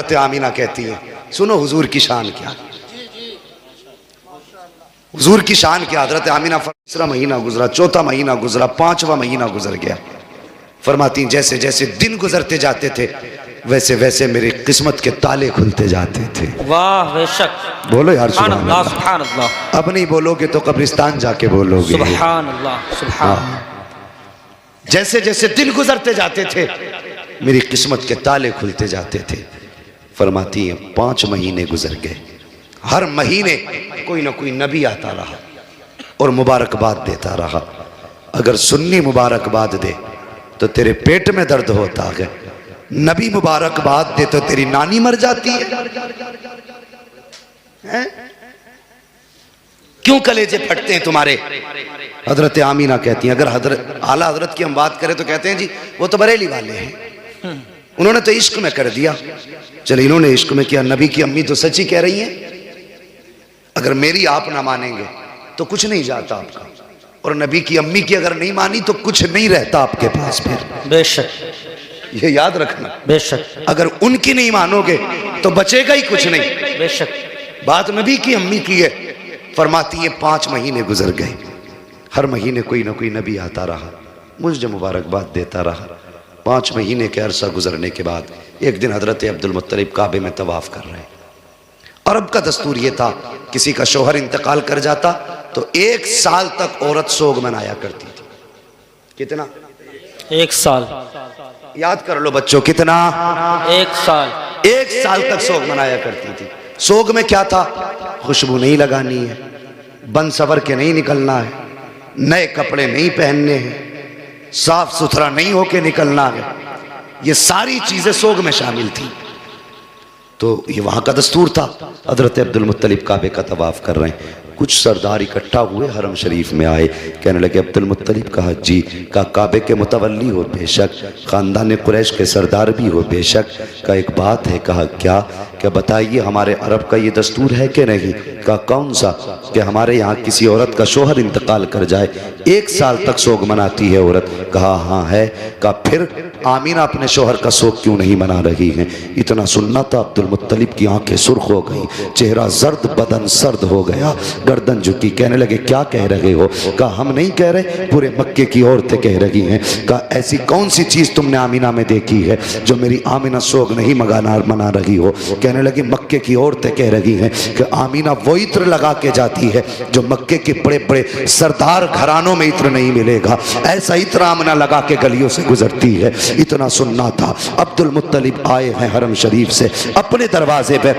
हजरत Amina कहती है, सुनो हुजूर की शान क्या, हुजूर की शान क्या। हजरत आमीना तीसरा महीना गुजरा, चौथा महीना गुजरा, पांचवा महीना गुजर गया। फरमाती जैसे जैसे दिन गुजरते जाते थे वैसे वैसे मेरी किस्मत के ताले खुलते जाते थे। वाह बेशक, बोलो यार सुभान अल्लाह, अल्लाह। सुभान अल्लाह। अब नहीं बोलोगे तो कब्रिस्तान जाके बोलोगे। सुभान अल्लाह, सुभान। जैसे जैसे दिन गुजरते जाते थे मेरी किस्मत के ताले खुलते जाते थे। फरमाती है 5 महीने गुजर गए, हर महीने कोई ना कोई नबी आता रहा और मुबारकबाद देता रहा। अगर सुन्नी मुबारकबाद दे तो तेरे पेट में दर्द होता है, नबी मुबारकबाद दे तो तेरी नानी मर जाती है? क्यों कलेजे फटते हैं तुम्हारे? हजरत आमीना कहती हैं, अगर हजरत आला हजरत की हम बात करें तो कहते हैं जी वो तो बरेली वाले हैं, उन्होंने तो इश्क में कर दिया। चलो इन्होंने इश्क में किया, नबी की अम्मी तो सच्ची कह रही हैं, अगर मेरी आप ना मानेंगे तो कुछ नहीं जाता आपका, और नबी की अम्मी की अगर नहीं मानी तो कुछ नहीं रहता आपके पास फिर। बेशक, ये याद रखना। बेशक, अगर उनकी नहीं मानोगे तो बचेगा ही कुछ नहीं। बेशक। बात नबी की अम्मी की है। फरमाती है 5 महीने गुजर गए, हर महीने कोई ना कोई नबी आता रहा, मुझे मुबारकबाद देता रहा। 5 महीने के अरसा गुजरने के बाद एक दिन हजरत अब्दुल मुत्तलिब काबे में तवाफ कर रहे हैं। अरब का दस्तूर ये था, किसी का शोहर इंतकाल कर जाता तो 1 साल तक औरत सोग मनाया करती थी। कितना? 1 साल। याद कर लो बच्चों, कितना? 1 साल। 1 साल तक सोग मनाया करती थी। सोग में क्या था? खुशबू नहीं लगानी है, बन सवर के नहीं निकलना है, नए कपड़े नहीं पहनने हैं, साफ सुथरा नहीं होके निकलना है। ये सारी चीजें सोग में शामिल थी। तो ये वहां का दस्तूर था। हजरत अब्दुल मुत्तलिब काबे का तवाफ कर रहे हैं, कुछ सरदार इकट्ठा हुए, हरम शरीफ में आए, कहने लगे अब्दुल मुत्तलिब का जी का काबे के मुतवल्ली हो बेशक, ख़ानदान कुरैश के सरदार भी हो बेशक, का एक बात है। कहा क्या? क्या बताइए, हमारे अरब का ये दस्तूर है कि नहीं? का कौन सा? कि हमारे यहाँ किसी औरत का शोहर इंतकाल कर जाए 1 साल तक सोग मनाती है औरत। कहा हाँ है। का फिर आमीना अपने शोहर का सोग क्यों नहीं मना रही हैं? इतना सुनना था अब्दुल मुत्तलिब की आंखें सुर्ख हो गई, चेहरा जर्द, बदन सर्द हो गया, गर्दन झुकी। कहने लगे क्या कह रहे हो? कहा हम नहीं कह रहे, पूरे मक्के की औरतें कह रही हैं। कहा ऐसी कौन सी चीज तुमने आमीना में देखी है जो मेरी आमीना सोग नहीं मना रही हो? कहने लगी मक्के की औरतें कह रही हैं कि आमीना वो इत्र लगा के जाती है जो मक्के के बड़े बड़े सरदार घरानों में इत्र नहीं मिलेगा, ऐसा इत्र आमीना लगा के गलियों से गुजरती है। इतना सुनना था। अब्दुल मुत्तलिब आए हैं हरम शरीफ से, अपने दरवाजे पे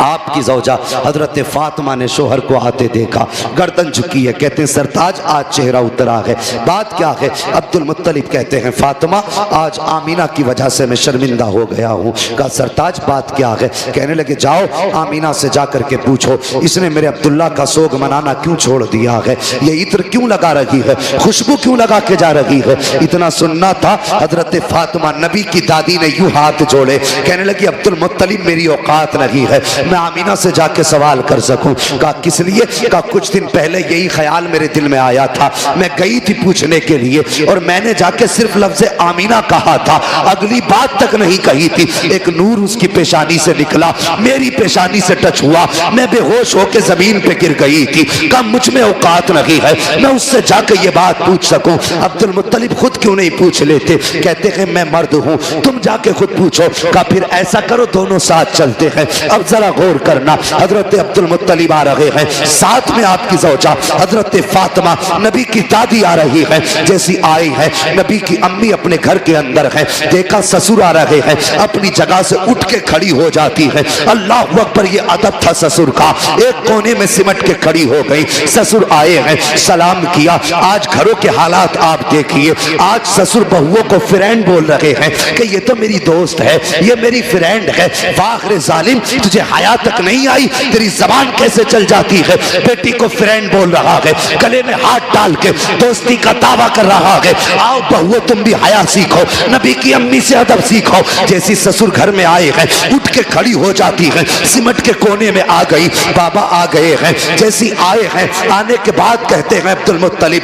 आपकी ज़ौजा हजरत फातिमा ने शोहर को आते देखा, गर्दन झुकी है। कहते हैं सरताज आज चेहरा उतरा है, बात क्या है? अब्दुल मुत्तलिब कहते हैं फातिमा आज आमीना की वजह से मैं शर्मिंदा हो गया हूँ। कहा सरताज बात क्या है? कहने लगे जाओ आमीना से जाकर के पूछो इसने मेरे अब्दुल्ला का सोग मनाना क्यों छोड़ दिया है, ये इत्र क्यों लगा रही है, खुशबू क्यों लगा के जा रही है। इतना सुनना था। हजरत फातिमा नबी की दादी ने यूं हाथ जोड़े, कहने लगी अब्दुल मुत्तलिब मेरी औकात नहीं है मैं आमीना से जाके सवाल कर सकूं। कहा किस लिए? कहा कुछ दिन पहले यही ख्याल मेरे दिल में आया था, मैं गई थी पूछने के लिए और मैंने जाके सिर्फ लफ्ज़ आमीना कहा था, अगली बात तक नहीं कही थी। एक नूर उसकी पेशानी से निकला, मेरी पेशानी से टच हुआ, मैं बेहोश होकर जमीन पे गिर गई थी। कहा मुझ में औकात नहीं है मैं उससे जाकर ये बात पूछ सकूं। अब्दुल मुत्तलिब खुद क्यों नहीं पूछ लेते? कहते हैं मैं मर्द हूं, तुम जाके खुद पूछो। कहा फिर ऐसा करो दोनों साथ चलते हैं। अब जरा गौर करना, हजरत अब्दुल मुत्तलिब आ रहे हैं, साथ में आपकी ज़ौजा हजरत फातिमा नबी की दादी आ रही है। जैसी आई है नबी की अम्मी अपने घर के अंदर है, देखा ससुर आ रहे हैं, अपनी जगह से उठ के खड़ी हो जाती है। अल्लाह अकबर, ये अदब था ससुर का। एक कोने में सिमट के खड़ी हो गई। ससुर आए हैं, सलाम किया। आज घरों के हालात आप देखिए, आज ससुर बहुओं को फ्रेंड बोल रहे हैं कि ये तो मेरी दोस्त है, ये मेरी फ्रेंड है। वाखरे जालिम, तुझे हया तक नहीं आई, तेरी जबान कैसे चल जाती है? बेटी को फ्रेंड बोल रहा है, गले में हाथ डाल के दोस्ती का दावा कर रहा है। आओ बहुओं तुम भी हया सीखो, नबी की अम्मी से अदब सीखो। जैसी ससुर घर में आए हैं, उठ के खड़ी हो जाती है, सिमट के कोने में आ गई। बाबा आ गए हैं, जैसी आए हैं आने के बाद कहते हैं अब्दुल मुत्तलिब,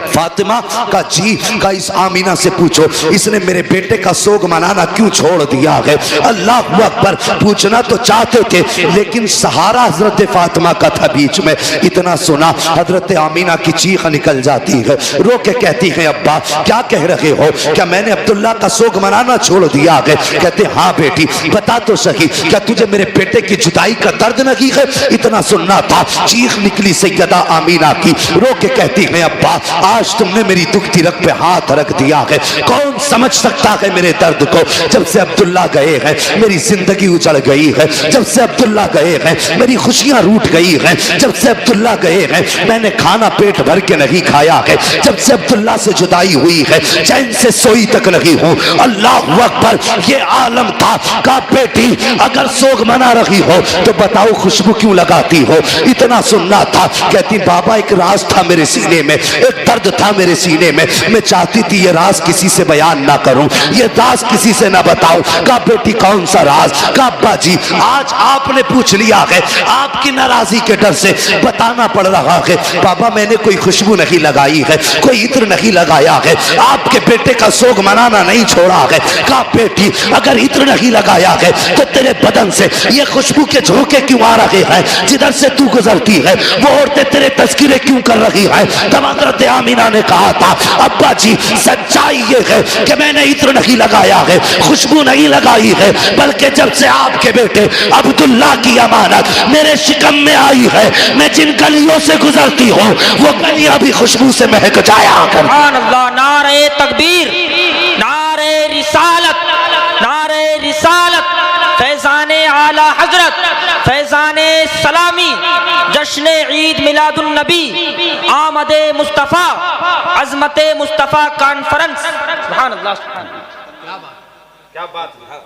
फातिमा का जी का इस आमीना से पूछो इसने मेरे बेटे का सोग मनाना क्यों छोड़ दिया है। अल्लाह अकबर, पूछना तो चाहते थे लेकिन सहारा हजरत फातिमा का था बीच में। इतना सुना हजरत आमीना की चीख निकल जाती है, रो के कहती है अब्बा क्या कह रहे हो, क्या मैंने अब्दुल्ला का सोग मनाना छोड़ दिया है। कहते हाँ बेटी बता तो सही, क्या तुझे मेरे बेटे की जुदाई का दर्द नहीं है। इतना सुनना था, चीख निकली सैयदा आमीना की, रो के कहती है अब्बा आज तुमने मेरी दुखती रग पे हाथ रख दिया है, कौन समझ सकता है मेरे दर्द को। जब से अब्दुल्ला गए हैं मेरी जिंदगी उजड़ गई है, जब से अब्दुल्ला गए हैं मेरी खुशियां रूठ गई हैं, जब से अब्दुल्ला गए हैं मैंने खाना पेट भर के नहीं खाया है, जब से अब्दुल्ला से जुदाई हुई है चैन से सोई तक नहीं हूं। अल्लाह अकबर, ये आलम था का बेटी अगर सोग मना रही हो तो बताओ खुशबू क्यों लगाती हो। इतना सुनना था, कहती बाबा एक राज था मेरे सीने में, एक दर्द था मेरे सीने में, मैं चाहती थी ये राज किसी से बयान ना करूं, ये राज किसी से ना बताऊं। का बेटी कौन सा राज। का अब्बा जी आज आपने पूछ लिया है, आपकी नाराजगी के डर से बताना पड़ रहा है। बाबा मैंने कोई खुशबू नहीं लगाई है, कोई इत्र नहीं लगाया है, आपके बेटे का सोग मनाना नहीं छोड़ा है। का बेटी अगर इत्र नहीं लगाया है तो तेरे बदन से ये खुशबू के झोंके क्यों आ रहे हैं, जिधर से तू गुजरती है वो औरतें तेरे तस्करे क्यों कर रही हैं। तब हज़रत आमीना ने कहा था अब्बा जी सच्चाई ये है कि मैंने इत्र नहीं लगाया है, खुशबू नहीं लगाई है, बल्कि जब से आपके बेटे अब्दुल्ला की अमानत मेरे शिकम में आई है, मैं जिन गलियों से गुजरती हूँ वो गलियां भी खुशबू से महक जाया कर। सुभान अल्लाह, नारे तकबीर, नारे रिसालत, नारे रिसालत, फैजाने आला हजरत, फैजाने सलामी, जश्न ईद मिलादुन नबी, आमदे मुस्तफ़ा, अज़मते मुस्तफ़ा कॉन्फ्रेंस। सुभान अल्लाह, क्या बात है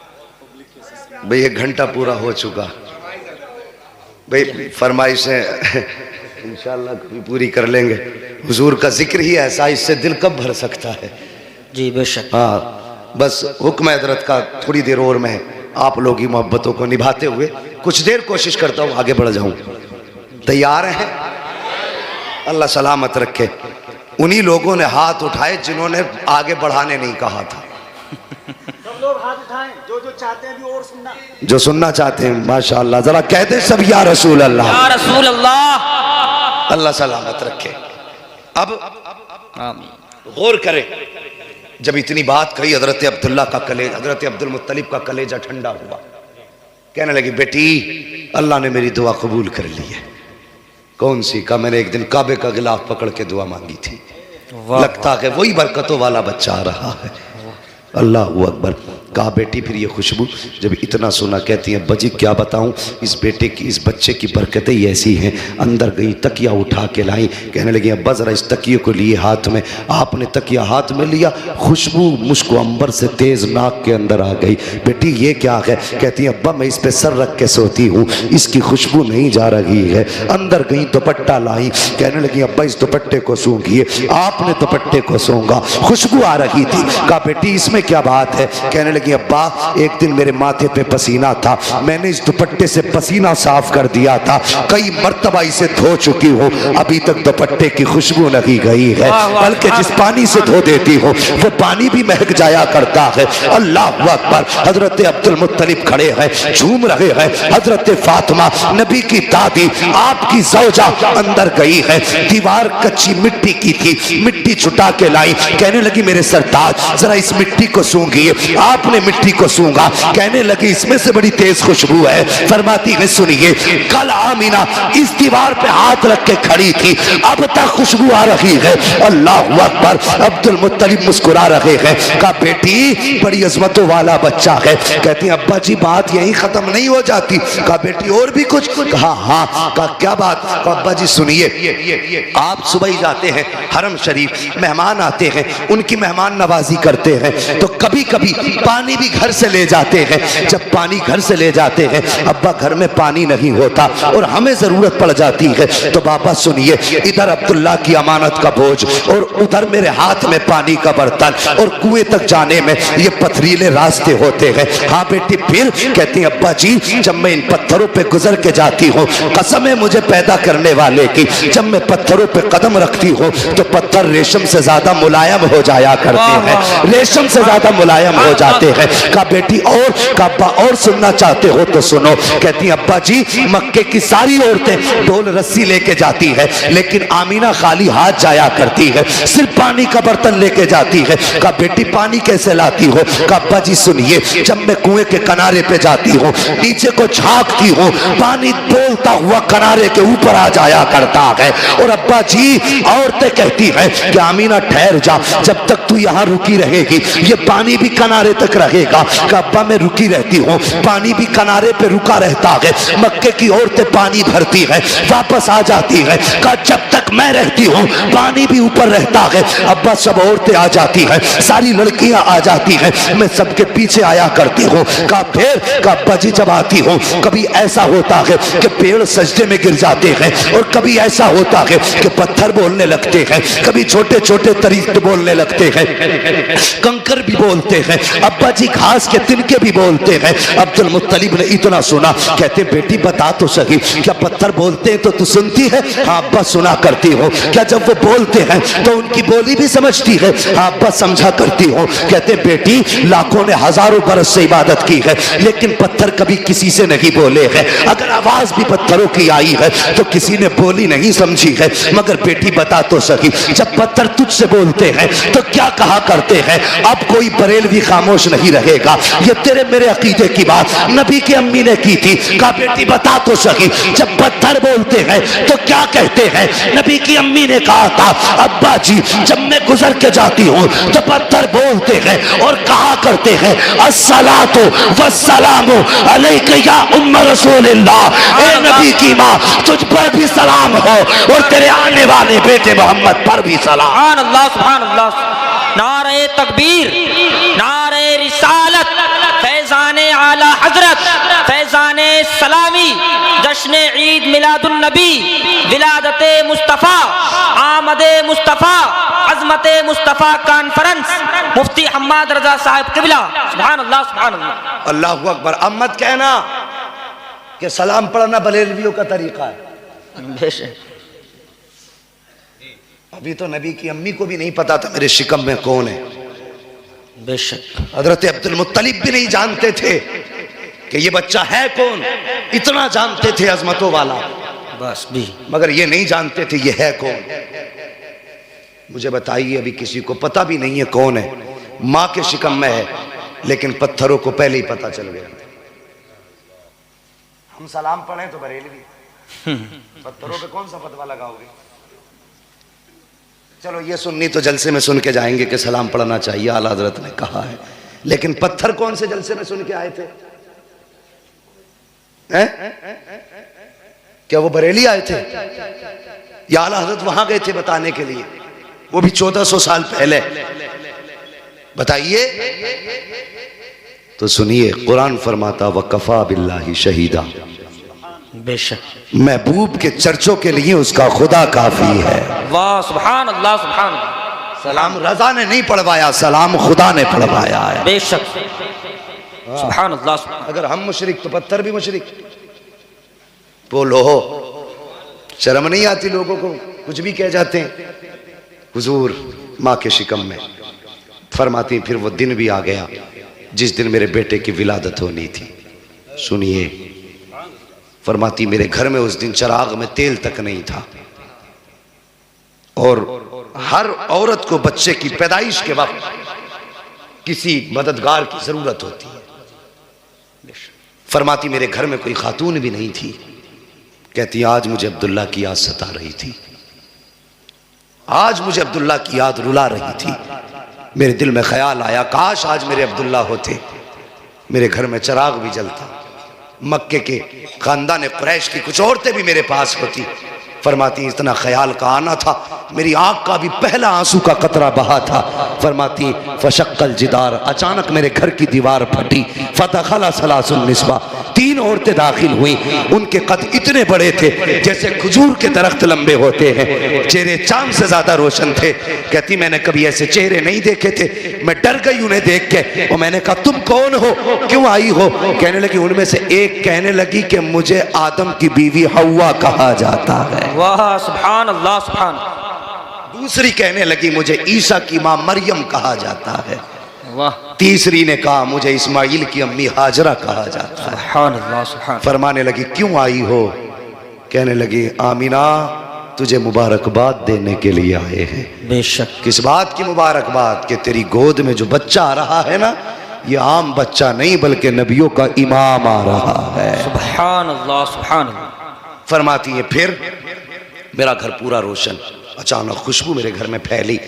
भाई। एक घंटा पूरा हो चुका भाई, फरमाइशें इंशाअल्लाह कभी पूरी कर लेंगे। हुजूर का जिक्र ही ऐसा, इससे दिल कब भर सकता है। जी बेशक। हाँ बस हुक्म हजरत का थोड़ी देर और मैं आप लोगों की मोहब्बतों को निभाते हुए कुछ देर कोशिश करता हूँ आगे बढ़ जाऊं। तैयार हैं? अल्लाह सलामत रखे। उन्हीं लोगों ने हाथ उठाए जिन्होंने आगे बढ़ाने नहीं कहा था। सब लोग हाथ उठाएं जो चाहते हैं, और सुनना, जो सुनना चाहते हैं माशाअल्लाह जरा कहते सब या रसूल अल्लाह, या रसूल अल्लाह। अल्लाह सलामत रखे। अब आमीन। गौर करें, जब इतनी बात कही हजरत अब्दुल्ला का कलेजा, हजरत अब्दुल मुत्तलिब का कलेजा ठंडा हुआ। कहने लगी बेटी अल्लाह ने मेरी दुआ कबूल कर ली है। कौन सी? का मैंने एक दिन काबे का गिलाफ पकड़ के दुआ मांगी थी, लगता है वही बरकतों वाला बच्चा आ रहा है। अल्लाह अकबर। कहा बेटी फिर ये खुशबू, जब इतना सुना कहती है बजी क्या बताऊं, इस बेटे की इस बच्चे की बरकतें ही ऐसी हैं। अंदर गई तकिया उठा के लाई, कहने लगी अब्बा जरा इस तकिए को लिए हाथ में। आपने तकिया हाथ में लिया, खुशबू मुझको अंबर से तेज नाक के अंदर आ गई। बेटी ये क्या है? कहती है अब्बा मैं इस पे सर रख के सोती हूँ, इसकी खुशबू नहीं जा रही है। अंदर गई दुपट्टा लाई, कहने लगी अब्बा इस दुपट्टे को सूंघिए। आपने दुपट्टे को सूंघा, खुशबू आ रही थी। कहा बेटी इसमें क्या बात है? कहने लगी अब्बा एक दिन मेरे माथे पे पसीना था, मैंने इस दुपट्टे से पसीना साफ कर दिया था, कई मर्तबा इसे धो चुकी हूँ, अभी तक दुपट्टे की खुशबू नहीं गई है, बल्कि जिस पानी से धो देती हूँ वो पानी भी महक जाया करता है। अल्लाह अकबर। हजरत अब्दुल मुत्तलिब खड़े हैं, झूम रहे हैं। हजरत फातिमा नबी की दादी, आपकी ज़ौजा अंदर गई है। दीवार कच्ची मिट्टी की थी, मिट्टी छुटा के लाई, कहने लगी मेरे सरताज जरा इस मिट्टी को सूंघिए। आपने मिट्टी को सूंघा, कहने लगी इसमें से बड़ी तेज खुशबू है। फरमाती है सुनिए, कल आमीना इस दीवार पे हाथ रख के खड़ी थी, अब तक खुशबू आ रही है। अल्लाह अकबर। अब्दुल मुत्तलिब मुस्कुरा रहे हैं। कहा बेटी बड़ी अजमतों वाला बच्चा है। कहती अब्बा जी बात यही खत्म नहीं हो जाती। कहा बेटी और भी कुछ? कहा हाँ। कहा क्या बात? कहा अब्बा जी सुनिए, आप सुबह ही जाते हैं हरम शरीफ, मेहमान आते हैं, उनकी मेहमान नवाजी करते हैं, तो कभी कभी पानी पानी भी घर से ले जाते हैं। जब पानी घर से ले जाते हैं, अब्बा घर में पानी नहीं होता और हमें जरूरत पड़ जाती है, तो बाबा सुनिए, इधर अब्दुल्ला की अमानत का बोझ और उधर मेरे हाथ में पानी का बर्तन, और कुएं तक जाने में ये पथरीले रास्ते होते हैं। हाँ बेटी, फिर कहती हैं अब्बा जी, जब मैं इन पत्थरों पे गुजर के जाती हूँ, कसम है मुझे पैदा करने वाले की, जब मैं पत्थरों पे कदम रखती हूँ तो पत्थर रेशम से ज्यादा मुलायम हो जाया करते हैं, रेशम से ज्यादा मुलायम हो जाते हैं। कहा बेटी और, कहा अब्बा और सुनना चाहते हो तो सुनो। कहती अब्बा जी, मक्के की सारी औरतें ढोल रस्सी लेके जाती है, लेकिन आमीना खाली हाथ जाया करती है, सिर्फ पानी का बर्तन लेके जाती है। कहा बेटी पानी कैसे लाती हो? कहा अब्बा जी सुनिए, जब मैं कुएं के किनारे पे जाती हूँ, नीचे को झांकती हूँ, पानी बोलता हुआ किनारे के ऊपर आ जाया करता है। और अब्बा जी औरतें कहती हैं कि आमीना ठहर जा, जब तक तू यहाँ रुकी रहेगी ये पानी भी किनारे तक रहेगा। कहा अब्बा मैं रुकी रहती हूँ, पानी भी किनारे पे रुका रहता है। मक्के की औरतें पानी भरती है, वापस आ जाती है। कहा जब तक मैं रहती हूँ पानी भी ऊपर रहता है। अब्बा सब औरतें आ जाती हैं, सारी लड़कियां आ जाती हैं, मैं सबके पीछे आया करती हूँ। कहा फिर? कहा अब्बा जी जब आती हूँ कभी ऐसा होता है कि पेड़ सजदे में गिर जाते हैं, और कभी ऐसा होता है कि पत्थर बोलने लगते हैं, कभी छोटे छोटे तरीके बोलने लगते हैं, कंकर भी बोलते हैं, अब्बा जी घास के तिनके भी बोलते हैं। अब्दुल मुत्तलिब ने इतना सुना, कहते बेटी बता तो सही, क्या पत्थर बोलते हैं तो तू सुनती है? हाँ अब्बा सुना करती हो। क्या जब वो बोलते हैं तो उनकी बोली भी समझती है? हाँ अब्बा समझा करती हो। कहते बेटी लाखों ने हजारों बरस से इबादत की है, लेकिन पत्थर कभी किसी से नहीं बोले हैं। अगर आवाज भी पत्थरों की आई है तो किसी ने बोली नहीं समझी है। मगर बेटी बता तो सही, जब पत्थर तुझसे बोलते हैं तो क्या कहा करते हैं? अब कोई बरेलवी खामोश नहीं रहेगा, ये तेरे मेरे अकीदे की बात नबी की अम्मी ने की थी। कहा बेटी बता तो सही, जब पत्थर बोलते हैं तो क्या कहते हैं? नबी की अम्मी ने कहा था अब्बा जी जब मैं गुजर के जाती हूँ तो पत्थर बोलते हैं और कहा करते हैं अस्सलातु वस्सलामु अलैका या उम्म रसूलिल्लाह। ए नबी की माँ तुझ पर भी सलाम हो और तेरे आने वाले बेटे मोहम्मद पर भी सलाम। सुभान अल्लाह, सुभान अल्लाह। नारे तकबीर, नारे रिसालत, फैजाने आला हजरत, फैजाने सलामी, जश्न ईद मिलादुन नबी, विलादते मुस्तफ़ा, आमदे मुस्तफ़ा, अज़मते मुस्तफ़ा कॉन्फ्रेंस, मुफ्ती हम्माद रजा साहब किबला। सुभान अल्लाह, सुभान अल्लाह। अल्लाहु अकबर। अब मत कहना कि सलाम पढ़ना बरेलवियों का तरीका है। बेशक अभी तो नबी की अम्मी को भी नहीं पता था मेरे शिकम में कौन है। बेशक हजरत अब्दुल मुत्तलिब भी नहीं जानते थे कि ये बच्चा है कौन, इतना जानते थे अजमतों वाला, बस भी, मगर ये नहीं जानते थे ये है कौन। मुझे बताइए, अभी किसी को पता भी नहीं है कौन है, माँ के शिकम में है, लेकिन पत्थरों को पहले ही पता चल गया। हम सलाम पढ़े तो बरेलवी, पत्थरों पे कौन सा फतवा लगाओगे? चलो ये सुन्नी तो जलसे में सुन के जाएंगे कि सलाम पढ़ना चाहिए, आला हजरत ने कहा है, लेकिन पत्थर कौन से जलसे में सुन के आए थे? क्या वो बरेली आए थे या आला हजरत वहां गए थे बताने के लिए? वो भी 1400 साल पहले। बताइए तो सुनिए, कुरान फरमाता वकफा बिल्लाहि शहीदा, बेशक महबूब के चर्चों के लिए उसका खुदा काफी है। वाह, सुभान अल्लाह, सुभान अल्लाह। सलाम रजा ने नहीं पढ़वाया, सलाम खुदा ने पढ़वाया है। बेशक सुभान अल्लाह, सुभान। अगर हम मुशरिक तो पत्थर भी मुशरिक। बोलो, शर्म नहीं आती लोगों को? कुछ भी कह जाते हैं। हुजूर माँ के शिकम में फरमाती, फिर वो दिन भी आ गया जिस दिन मेरे बेटे की विलादत होनी थी। सुनिए, फरमाती मेरे घर में उस दिन चिराग में तेल तक नहीं था, और हर औरत को बच्चे की पैदाइश के वक्त किसी मददगार की जरूरत होती है। फरमाती मेरे घर में कोई खातून भी नहीं थी। कहती आज मुझे अब्दुल्ला की याद सता रही थी, आज मुझे अब्दुल्ला की याद रुला रही थी। मेरे दिल में ख्याल आया काश आज मेरे अब्दुल्ला होते, मेरे घर में चिराग भी जलता, मक्के के खानदान कुरैश की कुछ औरतें भी मेरे पास होती। फरमाती इतना ख्याल का आना था, मेरी आँख का भी पहला आंसू का कतरा बहा था। फरमाती फशक्कल जिदार, अचानक मेरे घर की दीवार फटी। फतखला सलासुन निस्बा, 3 औरतें दाखिल हुई। उनके कद इतने बड़े थे जैसे खजूर के दरख्त लंबे होते हैं, चेहरे चांद से ज्यादा रोशन थे। कहती मैंने कभी ऐसे चेहरे नहीं देखे थे, मैं डर गई उन्हें देख के। और मैंने कहा तुम कौन हो, क्यों आई हो? कहने लगी, उनमें से एक कहने लगी कि मुझे आदम की बीवी हव्वा कहा जाता है। वाह सुभान अल्लाह सुभान। दूसरी कहने लगी मुझे ईसा की मां मरियम कहा जाता है। वाह। तीसरी ने कहा मुझे इस्माइल की अम्मी हाजरा कहा जाता है। सुभान अल्लाह सुभान। फरमाने लगी क्यों आई हो? कहने लगी आमीना तुझे मुबारकबाद देने के लिए आए हैं। बेशक। किस बात की मुबारकबाद? कि तेरी गोद में जो बच्चा आ रहा है ना, ये आम बच्चा नहीं बल्कि नबियों का इमाम आ रहा है। सुभान अल्लाह सुभान अल्लाह। फरमाती है फिर मेरा घर पूरा रोशन। अचानक खुशबू मेरे घर में फैली।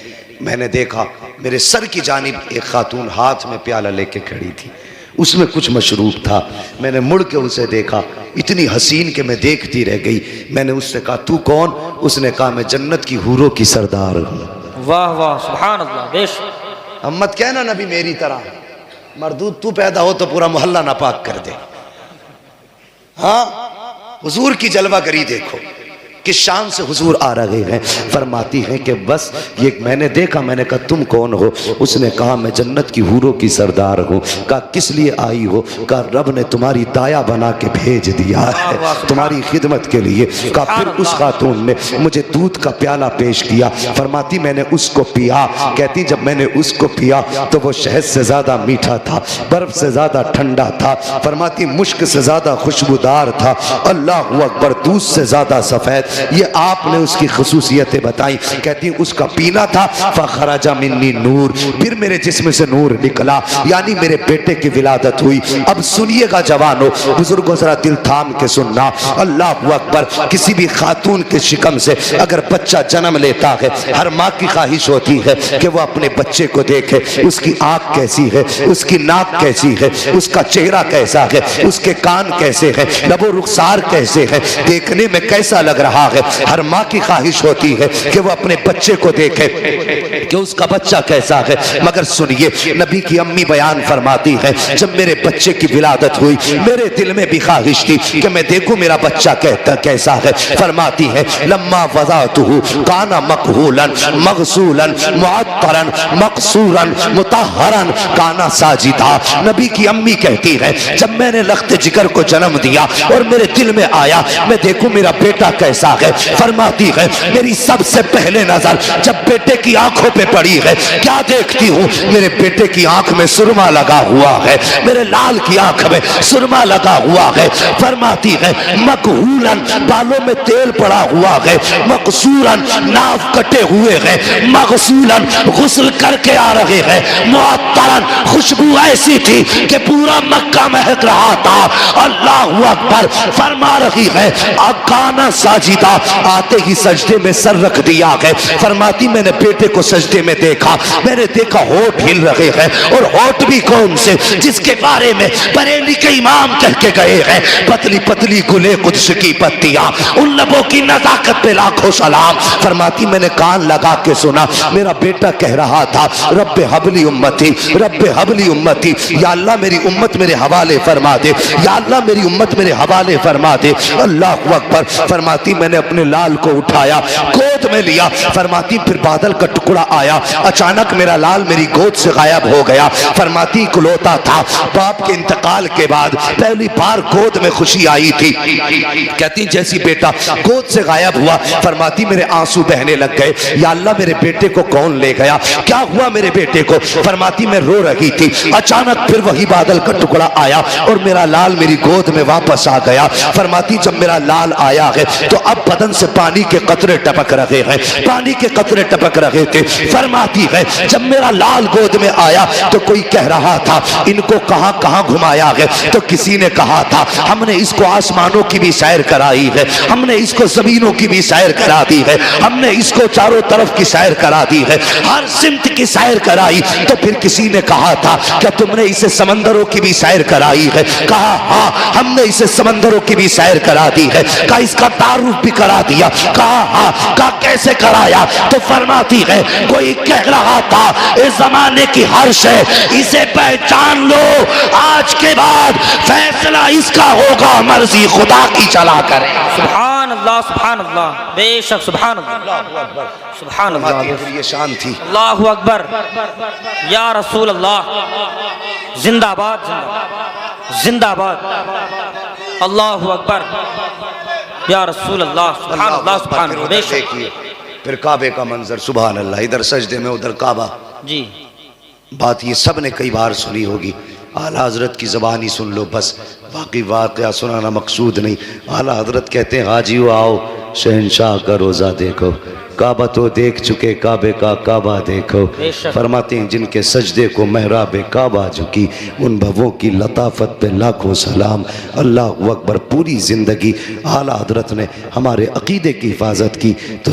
मैंने देखा मेरे सर की जानिब एक खातून हाथ में प्याला लेके खड़ी थी, उसमें कुछ मशरूब था। मैंने मुड़ के उसे देखा, इतनी हसीन के मैं देखती रह गई। मैंने उससे कहा तू कौन? उसने कहा मैं जन्नत की हूरों की सरदार हूँ। वाह वाह सुभान अल्लाह। बेशक। हम मत कहना नबी मेरी तरह मरदूद तू पैदा हो तो पूरा मोहल्ला नापाक कर दे। हाँ, हुजूर की जलवागरी देखो, किस शान से हुजूर आ रहे हैं। फरमाती हैं कि बस ये मैंने देखा। मैंने कहा तुम कौन हो? उसने कहा मैं जन्नत की हूरों की सरदार हूँ। कहा किस लिए आई हो? कहा रब ने तुम्हारी दाया बना के भेज दिया है तुम्हारी खिदमत के लिए। कहा फिर उस खातून ने मुझे दूध का प्याला पेश किया। फरमाती मैंने उसको पिया। कहती जब मैंने उसको पिया तो वो शहद से ज़्यादा मीठा था, बर्फ से ज़्यादा ठंडा था। फरमाती मुश्क से ज़्यादा खुशबूदार था। अल्लाह अकबर, दूध से ज़्यादा सफ़ेद। ये आपने उसकी खसूसियतें बताई। कहती उसका पीना था फखराजा मिन्नी नूर, फिर मेरे जिस्म से नूर निकला, यानी मेरे बेटे की विलादत हुई। अब सुनिएगा जवानों, बुजुर्गों जरा दिल थाम के सुनना। अल्लाह अकबर, किसी भी खातून के शिकम से अगर बच्चा जन्म लेता है, हर माँ की ख्वाहिश होती है कि वो अपने बच्चे को देखे, उसकी आँख कैसी है, उसकी नाक कैसी है, उसका चेहरा कैसा है, उसके कान कैसे है, लबो रुखसार कैसे है, देखने में कैसा लग रहा है। हर माँ की ख्वाहिश होती है कि वो अपने बच्चे को देखे कि उसका बच्चा कैसा है। मगर सुनिए, नबी की अम्मी बयान फरमाती है जब मेरे बच्चे की विलादत हुई मेरे दिल में भी ख्वाहिश थी कि मैं देखूं मेरा बच्चा कैसा है। फरमाती है लम्मा वज़अतहु काना मकहूलन मगसूलन मुअत्तरन मक़सूरन मुतहहरन काना साजिदा। नबी की अम्मी कहती है जब मैंने लख्त जिगर को जन्म दिया और मेरे दिल में आया मैं देखूं मेरा बेटा कैसा है। फरमाती है मेरी सबसे पहले नजर जब बेटे की आंखों पे पड़ी है, क्या देखती हूँ? मेरे बेटे की आंख में सुरमा लगा हुआ है, मेरे लाल की आंख में सुरमा लगा हुआ है। फरमाती है मकहूलन, बालों में तेल पड़ा हुआ है, मकसूरन, नाव कटे हुए हैं, मगसूलन, गुस्ल करके आ रहे हैं, मुअत्तरन, खुशबू ऐसी थी कि पूरा मक्का महक रहा था। अल्लाहु अकबर। फरमा रही है अकाना साजिदा, आते ही सजदे में सर रख दिया है। फरमाती मैंने बेटे को सजदे में देखा, मैंने देखा होठ हिल रहे हैं, और होठ भी कौन से? जिसके बारे में बरेली के इमाम कह के गए हैं पतली पतली गुले कुद्स की पत्तियां, उन लबों की नजाकत पे लाखों सलाम। फरमाती मैंने कान लगा के सुना, मेरा बेटा कह रहा था रब्बे हबली उम्मती, रब्बे हबली उम्मती, या अल्लाह मेरी उम्मत मेरे हवाले फरमा दे, या अल्लाह मेरी उम्मत मेरे हवाले फरमा दे। अल्लाह अकबर। फरमाती मैंने अपने लाल को उठाया, गोद में लिया। फरमाती फिर बादल का टुकड़ा आया, अचानक मेरा लाल मेरी गोद से गायब हो गया। फरमाती इकलौता था, बाप के इंतकाल के बाद पहली बार गोद में खुशी आई थी। कहती जैसी बेटा गोद से गायब हुआ, फरमाती मेरे आंसू बहने लग गए, या अल्लाह मेरे बेटे को कौन ले गया, क्या हुआ मेरे बेटे को? फरमाती मैं रो रही थी, अचानक फिर वही बादल का टुकड़ा आया और मेरा लाल मेरी गोद में वापस आ गया। फरमाती जब मेरा लाल आया है तो अब बदन से पानी के कतरे टपक रहे हैं, पानी के कतरे टपक रहे थे। फरमाती है जब मेरा लाल गोद में आया तो कोई कह रहा था इनको कहां कहां घुमाया है, तो किसी ने कहा था हमने इसको आसमानों की भी सैर कराई है, हमने इसको जमीनों की भी सैर करा दी है, हमने इसको चारों तरफ की सैर करा दी है, हर सिमत की सैर कराई। तो फिर किसी ने कहा था क्या तुमने इसे समंदरों की भी सैर कराई है? कहा हाँ हमने इसे समंदरों की भी सैर करा दी है। कहा इसका तारुफ भी करा दिया। कहा हाँ, कहा कैसे कराया? तो फरमाती है कोई कह रहा था इस जमाने की हर शय इसे पहचान लो, आज के बाद फैसला इसका होगा, मर्जी खुदा की चला करे। सुभान अल्लाह, बेशक सुभान अल्लाह, सुभान अल्लाह। फिर ये शान थी। अल्लाहु अकबर, या रसूल अल्लाह, जिंदाबाद जिंदाबाद, अल्लाहु अकबर, या रसूल अल्लाह, सुभान अल्लाह, सुभान अल्लाह, बेशक। देखिए फिर काबे का मंजर, सुभान अल्लाह, इधर सजदे में उधर काबा। जी, बात ये सब ने कई बार सुनी होगी, आला हजरत की ज़बान ही सुन लो बस, बाकी वाक़या सुनाना मकसूद नहीं। आला हजरत कहते हैं हाजियो आओ शहनशाह का रोज़ा देखो, काबा तो देख चुके, काबे का काबा देखो। फरमाते हैं जिनके सजदे को महराब काबा झुकी, उन भवों की लताफत पे लाखों सलाम। अल्लाह अकबर। पूरी ज़िंदगी आला हजरत ने हमारे अकीदे की हिफाजत की। तो